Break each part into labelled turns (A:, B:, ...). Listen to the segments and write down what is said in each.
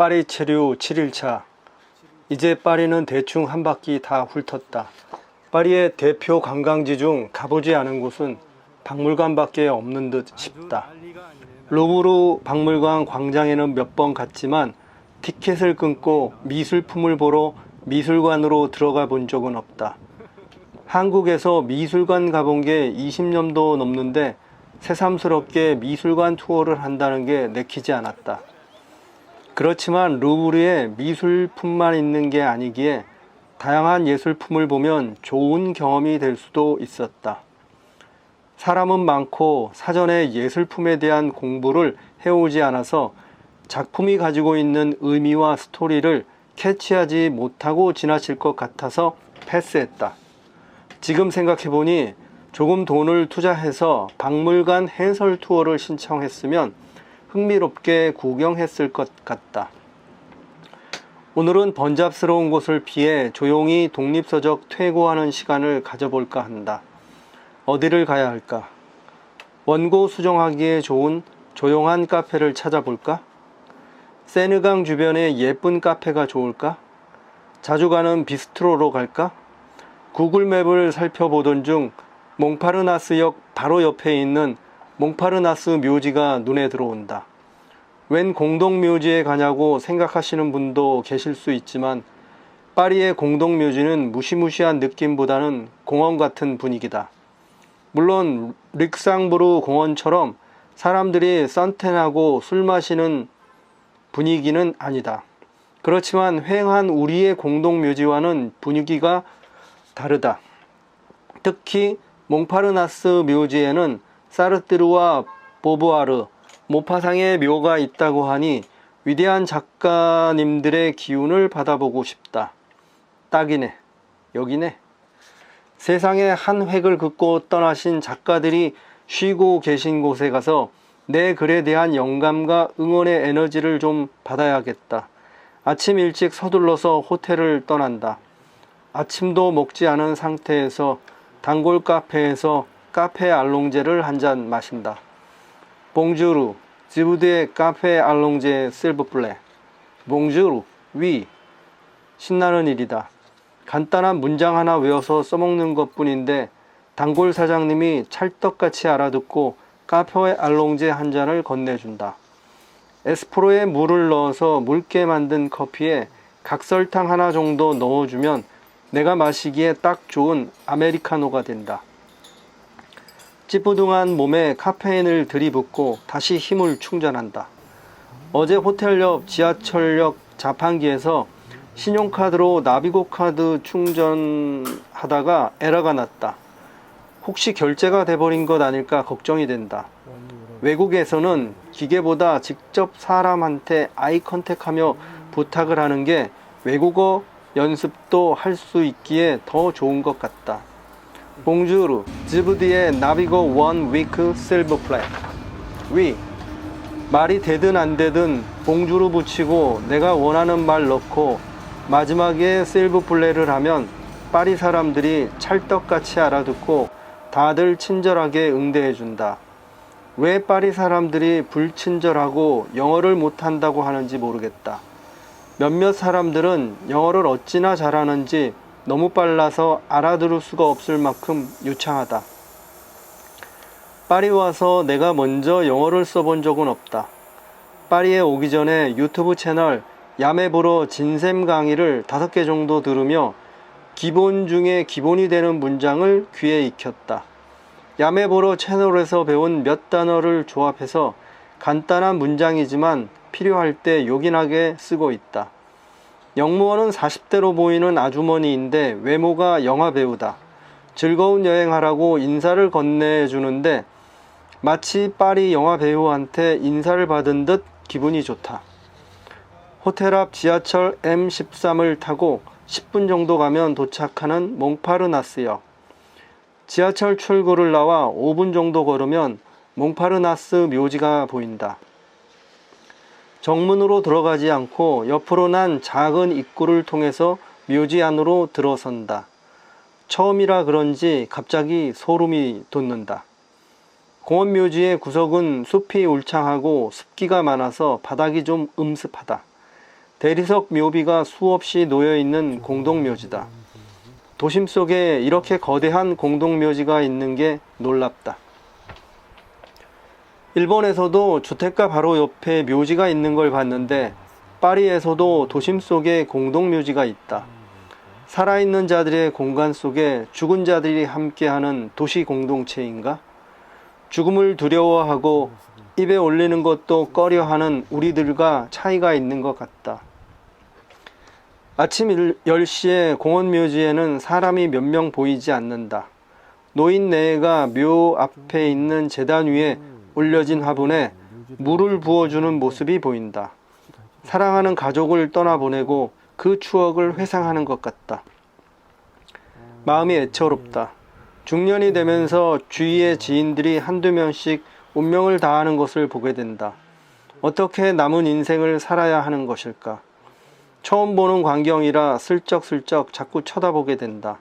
A: 파리 체류 7일차. 이제 파리는 대충 한 바퀴 다 훑었다. 파리의 대표 관광지 중 가보지 않은 곳은 박물관밖에 없는 듯 싶다. 루브르 박물관 광장에는 몇 번 갔지만 티켓을 끊고 미술품을 보러 미술관으로 들어가 본 적은 없다. 한국에서 미술관 가본 게 20년도 넘는데 새삼스럽게 미술관 투어를 한다는 게 내키지 않았다. 그렇지만 루브르에 미술품만 있는 게 아니기에 다양한 예술품을 보면 좋은 경험이 될 수도 있었다. 사람은 많고 사전에 예술품에 대한 공부를 해오지 않아서 작품이 가지고 있는 의미와 스토리를 캐치하지 못하고 지나칠 것 같아서 패스했다. 지금 생각해보니 조금 돈을 투자해서 박물관 해설 투어를 신청했으면 흥미롭게 구경했을 것 같다. 오늘은 번잡스러운 곳을 피해 조용히 독립서적 퇴고하는 시간을 가져볼까 한다. 어디를 가야 할까? 원고 수정하기에 좋은 조용한 카페를 찾아볼까? 세느강 주변에 예쁜 카페가 좋을까? 자주 가는 비스트로로 갈까? 구글맵을 살펴보던 중 몽파르나스역 바로 옆에 있는 몽파르나스 묘지가 눈에 들어온다. 웬 공동묘지에 가냐고 생각하시는 분도 계실 수 있지만 파리의 공동묘지는 무시무시한 느낌보다는 공원 같은 분위기다. 물론 릭상브르 공원처럼 사람들이 선탠하고 술 마시는 분위기는 아니다. 그렇지만 휑한 우리의 공동묘지와는 분위기가 다르다. 특히 몽파르나스 묘지에는 사르트르와 보부아르, 모파상의 묘가 있다고 하니 위대한 작가님들의 기운을 받아보고 싶다. 딱이네. 여기네. 세상에 한 획을 긋고 떠나신 작가들이 쉬고 계신 곳에 가서 내 글에 대한 영감과 응원의 에너지를 좀 받아야겠다. 아침 일찍 서둘러서 호텔을 떠난다. 아침도 먹지 않은 상태에서 단골 카페에서 카페 알롱제를 한 잔 마신다. 봉주르, 지부드의 카페 알롱제 실브플레. 봉주르, 위. 신나는 일이다. 간단한 문장 하나 외워서 써먹는 것 뿐인데 단골 사장님이 찰떡같이 알아듣고 카페 알롱제 한 잔을 건네준다. 에스프로에 물을 넣어서 묽게 만든 커피에 각설탕 하나 정도 넣어주면 내가 마시기에 딱 좋은 아메리카노가 된다. 찌뿌둥한 몸에 카페인을 들이붓고 다시 힘을 충전한다. 어제 호텔 옆 지하철역 자판기에서 신용카드로 나비고 카드 충전하다가 에러가 났다. 혹시 결제가 돼버린 것 아닐까 걱정이 된다. 외국에서는 기계보다 직접 사람한테 아이 컨택하며 부탁을 하는 게 외국어 연습도 할 수 있기에 더 좋은 것 같다. 봉주르, 지브디의 나비고 원 위크 실버 플랫. 위. 말이 되든 안 되든 봉주르 붙이고 내가 원하는 말 넣고 마지막에 실버 플랫을 하면 파리 사람들이 찰떡같이 알아듣고 다들 친절하게 응대해준다. 왜 파리 사람들이 불친절하고 영어를 못한다고 하는지 모르겠다. 몇몇 사람들은 영어를 어찌나 잘하는지 너무 빨라서 알아들을 수가 없을 만큼 유창하다. 파리 와서 내가 먼저 영어를 써본 적은 없다. 파리에 오기 전에 유튜브 채널 야매불어 진샘 강의를 5개 정도 들으며 기본 중에 기본이 되는 문장을 귀에 익혔다. 야매불어 채널에서 배운 몇 단어를 조합해서 간단한 문장이지만 필요할 때 요긴하게 쓰고 있다. 영무원은 40대로 보이는 아주머니인데 외모가 영화배우다. 즐거운 여행하라고 인사를 건네주는데 마치 파리 영화배우한테 인사를 받은 듯 기분이 좋다. 호텔 앞 지하철 M13을 타고 10분 정도 가면 도착하는 몽파르나스역. 지하철 출구를 나와 5분 정도 걸으면 몽파르나스 묘지가 보인다. 정문으로 들어가지 않고 옆으로 난 작은 입구를 통해서 묘지 안으로 들어선다. 처음이라 그런지 갑자기 소름이 돋는다. 공원 묘지의 구석은 숲이 울창하고 습기가 많아서 바닥이 좀 음습하다. 대리석 묘비가 수없이 놓여있는 공동묘지다. 도심 속에 이렇게 거대한 공동묘지가 있는 게 놀랍다. 일본에서도 주택가 바로 옆에 묘지가 있는 걸 봤는데 파리에서도 도심 속에 공동묘지가 있다. 살아있는 자들의 공간 속에 죽은 자들이 함께하는 도시 공동체인가? 죽음을 두려워하고 입에 올리는 것도 꺼려하는 우리들과 차이가 있는 것 같다. 아침 10시에 공원묘지에는 사람이 몇 명 보이지 않는다. 노인네가 묘 앞에 있는 제단 위에 올려진 화분에 물을 부어주는 모습이 보인다. 사랑하는 가족을 떠나보내고 그 추억을 회상하는 것 같다. 마음이 애처롭다. 중년이 되면서 주위의 지인들이 한두 명씩 운명을 다하는 것을 보게 된다. 어떻게 남은 인생을 살아야 하는 것일까? 처음 보는 광경이라 슬쩍슬쩍 자꾸 쳐다보게 된다.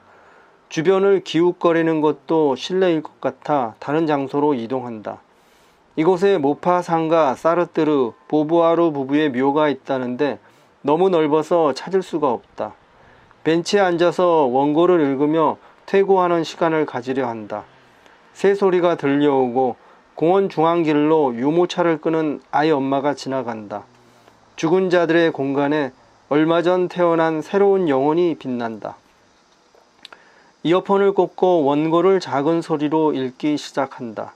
A: 주변을 기웃거리는 것도 실례일 것 같아 다른 장소로 이동한다. 이곳에 모파상과 사르뜨르, 보부아르 부부의 묘가 있다는데 너무 넓어서 찾을 수가 없다. 벤치에 앉아서 원고를 읽으며 퇴고하는 시간을 가지려 한다. 새소리가 들려오고 공원 중앙길로 유모차를 끄는 아이 엄마가 지나간다. 죽은 자들의 공간에 얼마 전 태어난 새로운 영혼이 빛난다. 이어폰을 꽂고 원고를 작은 소리로 읽기 시작한다.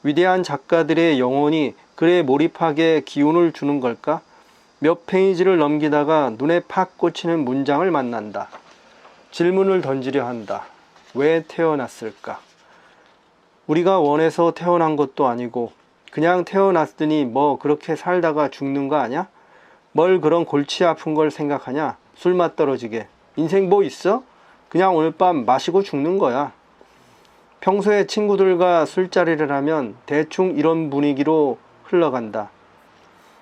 A: 위대한 작가들의 영혼이 글에 몰입하게 기운을 주는 걸까? 몇 페이지를 넘기다가 눈에 팍 꽂히는 문장을 만난다. 질문을 던지려 한다. 왜 태어났을까? 우리가 원해서 태어난 것도 아니고 그냥 태어났으니 뭐 그렇게 살다가 죽는 거 아냐? 뭘 그런 골치 아픈 걸 생각하냐? 술맛 떨어지게. 인생 뭐 있어? 그냥 오늘 밤 마시고 죽는 거야. 평소에 친구들과 술자리를 하면 대충 이런 분위기로 흘러간다.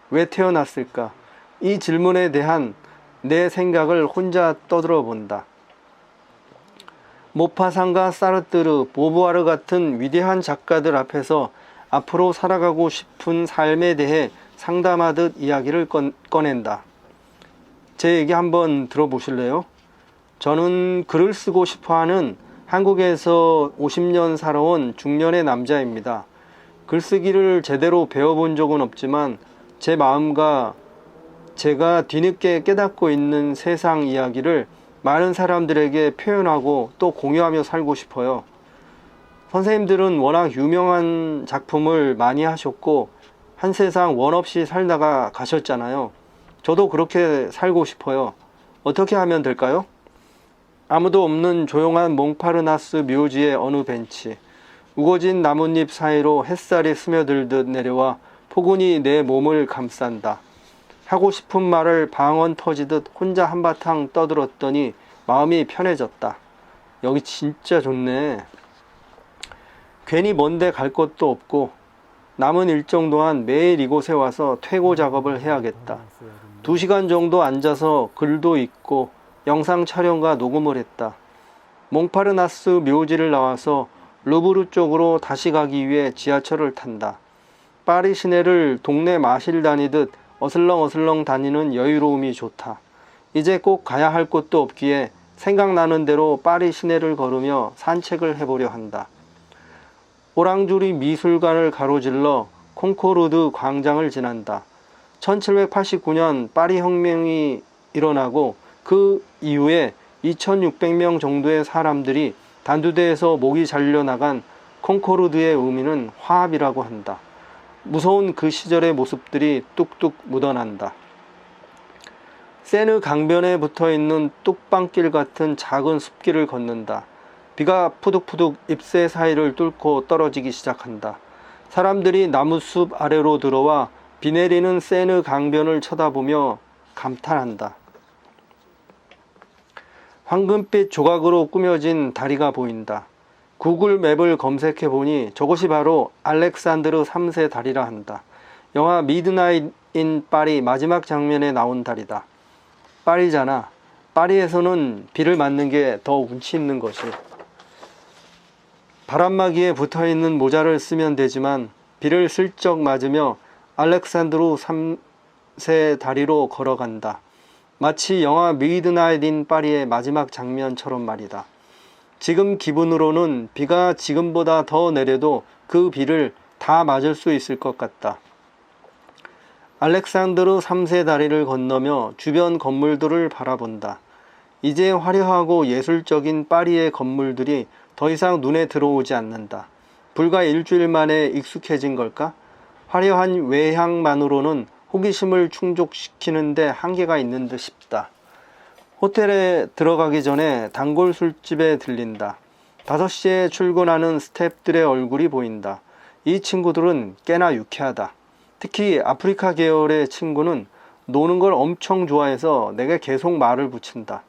A: 왜 태어났을까? 이 질문에 대한 내 생각을 혼자 떠들어 본다. 모파상과 사르뜨르, 보부아르 같은 위대한 작가들 앞에서 앞으로 살아가고 싶은 삶에 대해 상담하듯 이야기를 꺼낸다. 제 얘기 한번 들어보실래요? 저는 글을 쓰고 싶어하는 한국에서 50년 살아온 중년의 남자입니다. 글쓰기를 제대로 배워본 적은 없지만 제 마음과 제가 뒤늦게 깨닫고 있는 세상 이야기를 많은 사람들에게 표현하고 또 공유하며 살고 싶어요. 선생님들은 워낙 유명한 작품을 많이 하셨고 한 세상 원 없이 살다가 가셨잖아요. 저도 그렇게 살고 싶어요. 어떻게 하면 될까요? 아무도 없는 조용한 몽파르나스 묘지의 어느 벤치. 우거진 나뭇잎 사이로 햇살이 스며들듯 내려와 포근히 내 몸을 감싼다. 하고 싶은 말을 방언 터지듯 혼자 한바탕 떠들었더니 마음이 편해졌다. 여기 진짜 좋네. 괜히 먼데 갈 것도 없고 남은 일정 동안 매일 이곳에 와서 퇴고 작업을 해야겠다. 2시간 정도 앉아서 글도 읽고 영상 촬영과 녹음을 했다. 몽파르나스 묘지를 나와서 루브르 쪽으로 다시 가기 위해 지하철을 탄다. 파리 시내를 동네 마실 다니듯 어슬렁어슬렁 다니는 여유로움이 좋다. 이제 꼭 가야 할 곳도 없기에 생각나는 대로 파리 시내를 걸으며 산책을 해보려 한다. 오랑주리 미술관을 가로질러 콩코르드 광장을 지난다. 1789년 파리 혁명이 일어나고 그 이후에 2600명 정도의 사람들이 단두대에서 목이 잘려나간 콩코르드의 의미는 화합이라고 한다. 무서운 그 시절의 모습들이 뚝뚝 묻어난다. 세느 강변에 붙어있는 뚝방길 같은 작은 숲길을 걷는다. 비가 푸득푸득 잎새 사이를 뚫고 떨어지기 시작한다. 사람들이 나무숲 아래로 들어와 비 내리는 세느 강변을 쳐다보며 감탄한다. 황금빛 조각으로 꾸며진 다리가 보인다. 구글 맵을 검색해보니 저것이 바로 알렉산드르 3세 다리라 한다. 영화 미드나잇 인 파리 마지막 장면에 나온 다리다. 파리잖아. 파리에서는 비를 맞는 게 더 운치 있는 것이. 바람막이에 붙어있는 모자를 쓰면 되지만 비를 슬쩍 맞으며 알렉산드르 3세 다리로 걸어간다. 마치 영화 미드나잇 인 파리의 마지막 장면처럼 말이다. 지금 기분으로는 비가 지금보다 더 내려도 그 비를 다 맞을 수 있을 것 같다. 알렉산드르 3세 다리를 건너며 주변 건물들을 바라본다. 이제 화려하고 예술적인 파리의 건물들이 더 이상 눈에 들어오지 않는다. 불과 일주일 만에 익숙해진 걸까? 화려한 외향만으로는 호기심을 충족시키는데 한계가 있는 듯 싶다. 호텔에 들어가기 전에 단골 술집에 들린다. 5시에 출근하는 스태프들의 얼굴이 보인다. 이 친구들은 꽤나 유쾌하다. 특히 아프리카 계열의 친구는 노는 걸 엄청 좋아해서 내게 계속 말을 붙인다.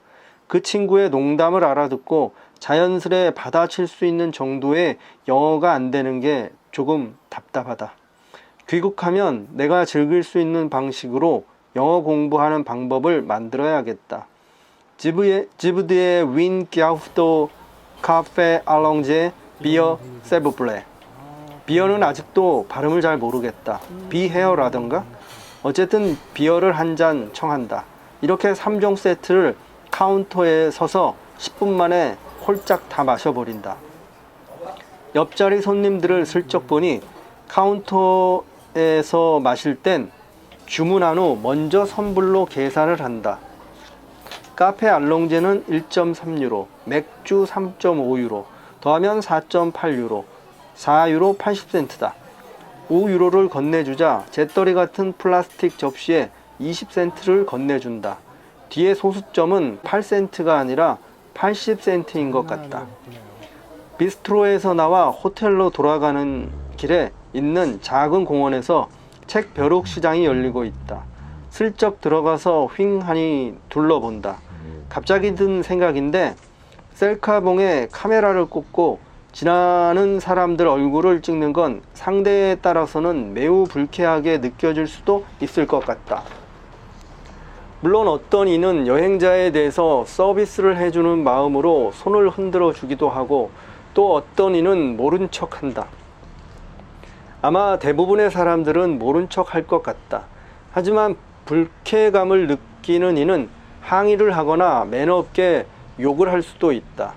A: 그 친구의 농담을 알아듣고 자연스레 받아칠 수 있는 정도의 영어가 안 되는 게 조금 답답하다. 귀국하면 내가 즐길 수 있는 방식으로 영어 공부하는 방법을 만들어야겠다. 지브드의 윈 갸우도 카페 알롱제 비어 세브플레. 비어는 아직도 발음을 잘 모르겠다. 비헤어라던가? 어쨌든 비어를 한 잔 청한다. 이렇게 3종 세트를 카운터에 서서 10분 만에 홀짝 다 마셔버린다. 옆자리 손님들을 슬쩍 보니 카운터에서 마실 땐 주문한 후 먼저 선불로 계산을 한다. 카페 알롱제는 1.3유로, 맥주 3.5유로, 더하면 4.8유로, 4유로 80센트다. 5유로를 건네주자 재떨이 같은 플라스틱 접시에 20센트를 건네준다. 뒤에 소수점은 8센트가 아니라 80센트인 것 같다. 비스트로에서 나와 호텔로 돌아가는 길에 있는 작은 공원에서 책 벼룩 시장이 열리고 있다. 슬쩍 들어가서 휑하니 둘러본다. 갑자기 든 생각인데 셀카봉에 카메라를 꽂고 지나는 사람들 얼굴을 찍는 건 상대에 따라서는 매우 불쾌하게 느껴질 수도 있을 것 같다. 물론 어떤 이는 여행자에 대해서 서비스를 해주는 마음으로 손을 흔들어 주기도 하고 또 어떤 이는 모른 척 한다. 아마 대부분의 사람들은 모른 척 할 것 같다. 하지만 불쾌감을 느끼는 이는 항의를 하거나 매너 없게 욕을 할 수도 있다.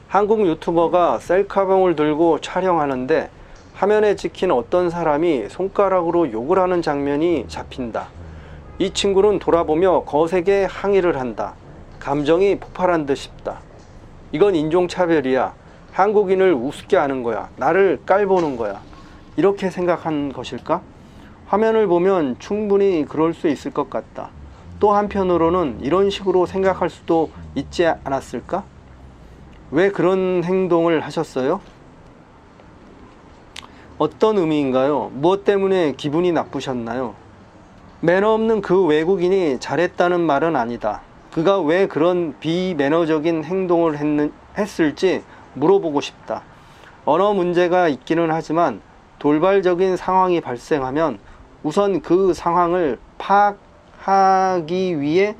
A: 한국 유튜버가 셀카봉을 들고 촬영하는데 화면에 찍힌 어떤 사람이 손가락으로 욕을 하는 장면이 잡힌다. 이 친구는 돌아보며 거세게 항의를 한다. 감정이 폭발한 듯 싶다. 이건 인종차별이야. 한국인을 우습게 하는 거야. 나를 깔보는 거야. 이렇게 생각한 것일까? 화면을 보면 충분히 그럴 수 있을 것 같다. 또 한편으로는 이런 식으로 생각할 수도 있지 않았을까? 왜 그런 행동을 하셨어요? 어떤 의미인가요? 무엇 때문에 기분이 나쁘셨나요? 매너 없는 그 외국인이 잘했다는 말은 아니다. 그가 왜 그런 비매너적인 행동을 했을지 물어보고 싶다. 언어 문제가 있기는 하지만 돌발적인 상황이 발생하면 우선 그 상황을 파악하기 위해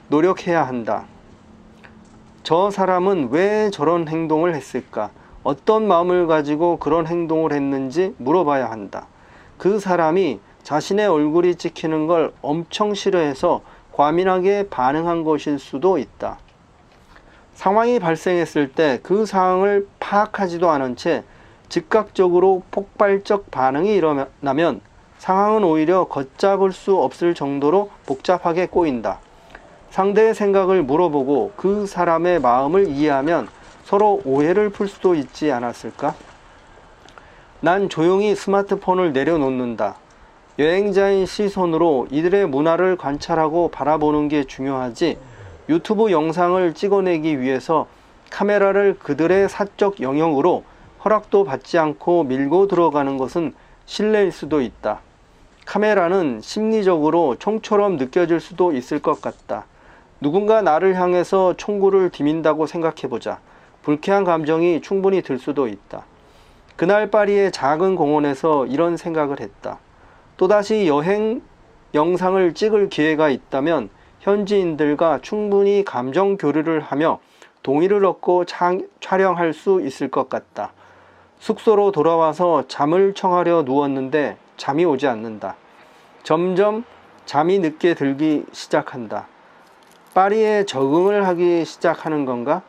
A: 노력해야 한다. 저 사람은 왜 저런 행동을 했을까? 어떤 마음을 가지고 그런 행동을 했는지 물어봐야 한다. 그 사람이 자신의 얼굴이 찍히는 걸 엄청 싫어해서 과민하게 반응한 것일 수도 있다. 상황이 발생했을 때 그 상황을 파악하지도 않은 채 즉각적으로 폭발적 반응이 일어나면 상황은 오히려 걷잡을 수 없을 정도로 복잡하게 꼬인다. 상대의 생각을 물어보고 그 사람의 마음을 이해하면 서로 오해를 풀 수도 있지 않았을까? 난 조용히 스마트폰을 내려놓는다. 여행자인 시선으로 이들의 문화를 관찰하고 바라보는 게 중요하지 유튜브 영상을 찍어내기 위해서 카메라를 그들의 사적 영역으로 허락도 받지 않고 밀고 들어가는 것은 실례일 수도 있다. 카메라는 심리적으로 총처럼 느껴질 수도 있을 것 같다. 누군가 나를 향해서 총구를 디민다고 생각해보자. 불쾌한 감정이 충분히 들 수도 있다. 그날 파리의 작은 공원에서 이런 생각을 했다. 또다시 여행 영상을 찍을 기회가 있다면 현지인들과 충분히 감정 교류를 하며 동의를 얻고 촬영할 수 있을 것 같다. 숙소로 돌아와서 잠을 청하려 누웠는데 잠이 오지 않는다. 점점 잠이 늦게 들기 시작한다. 파리에 적응을 하기 시작하는 건가?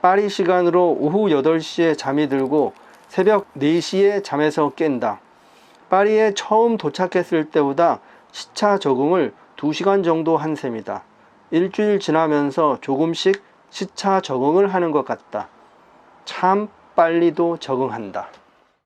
A: 파리 시간으로 오후 8시에 잠이 들고 새벽 4시에 잠에서 깬다. 파리에 처음 도착했을 때보다 시차 적응을 2시간 정도 한 셈이다. 일주일 지나면서 조금씩 시차 적응을 하는 것 같다. 참 빨리도 적응한다.